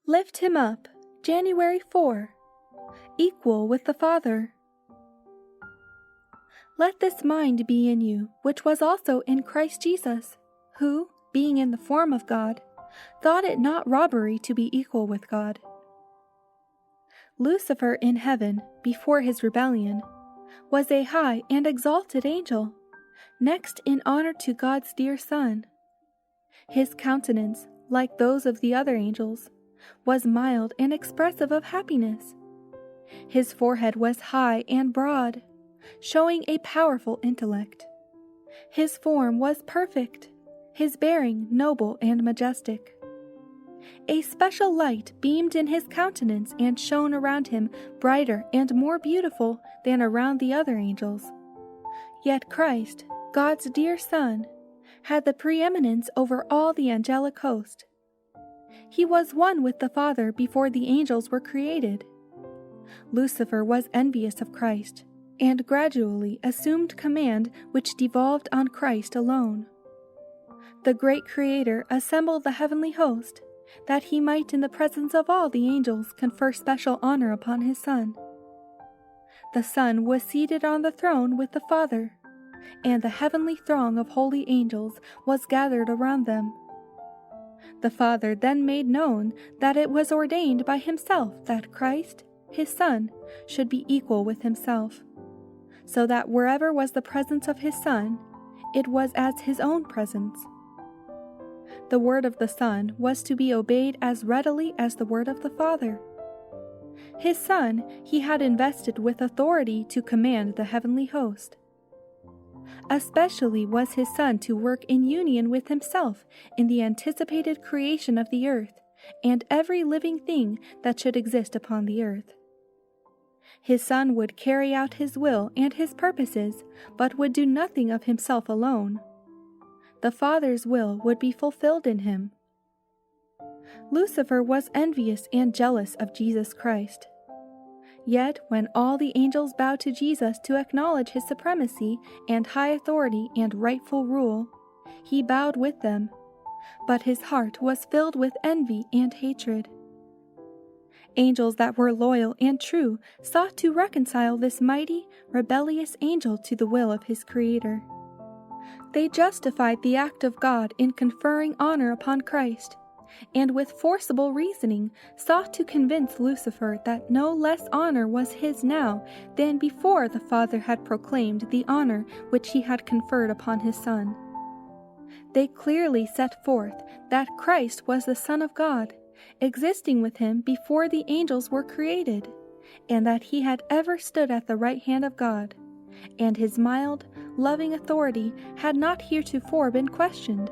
Lift him up, January 4. Equal with the Father. Let this mind be in you, which was also in Christ Jesus, who, being in the form of God, thought it not robbery to be equal with God. Lucifer in heaven, before his rebellion, was a high and exalted angel, next in honor to God's dear Son. His countenance, like those of the other angels, was mild and expressive of happiness. His forehead was high and broad, showing a powerful intellect. His form was perfect, his bearing noble and majestic. A special light beamed in his countenance and shone around him brighter and more beautiful than around the other angels. Yet Christ, God's dear Son, had the preeminence over all the angelic host. He was one with the Father before the angels were created. Lucifer was envious of Christ, and gradually assumed command which devolved on Christ alone. The great Creator assembled the heavenly host, that he might in the presence of all the angels confer special honor upon his Son. The Son was seated on the throne with the Father, and the heavenly throng of holy angels was gathered around them. The Father then made known that it was ordained by himself that Christ, his Son, should be equal with himself, so that wherever was the presence of his Son, it was as his own presence. The word of the Son was to be obeyed as readily as the word of the Father. His Son he had invested with authority to command the heavenly host. Especially was his Son to work in union with himself in the anticipated creation of the earth and every living thing that should exist upon the earth. His Son would carry out his will and his purposes, but would do nothing of himself alone. The Father's will would be fulfilled in him. Lucifer was envious and jealous of Jesus Christ. Yet when all the angels bowed to Jesus to acknowledge his supremacy and high authority and rightful rule, he bowed with them, but his heart was filled with envy and hatred. Angels that were loyal and true sought to reconcile this mighty, rebellious angel to the will of his Creator. They justified the act of God in conferring honor upon Christ, and with forcible reasoning sought to convince Lucifer that no less honor was his now than before the Father had proclaimed the honor which he had conferred upon his Son. They clearly set forth that Christ was the Son of God, existing with him before the angels were created, and that he had ever stood at the right hand of God, and his mild, loving authority had not heretofore been questioned,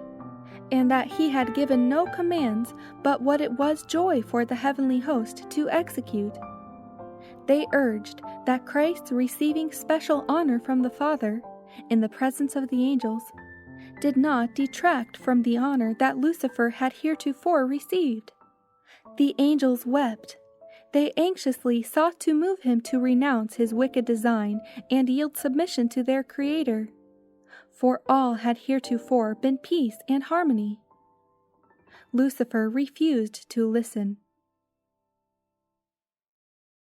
and that he had given no commands but what it was joy for the heavenly host to execute. They urged that Christ's receiving special honor from the Father, in the presence of the angels, did not detract from the honor that Lucifer had heretofore received. The angels wept. They anxiously sought to move him to renounce his wicked design and yield submission to their Creator, for all had heretofore been peace and harmony. Lucifer refused to listen.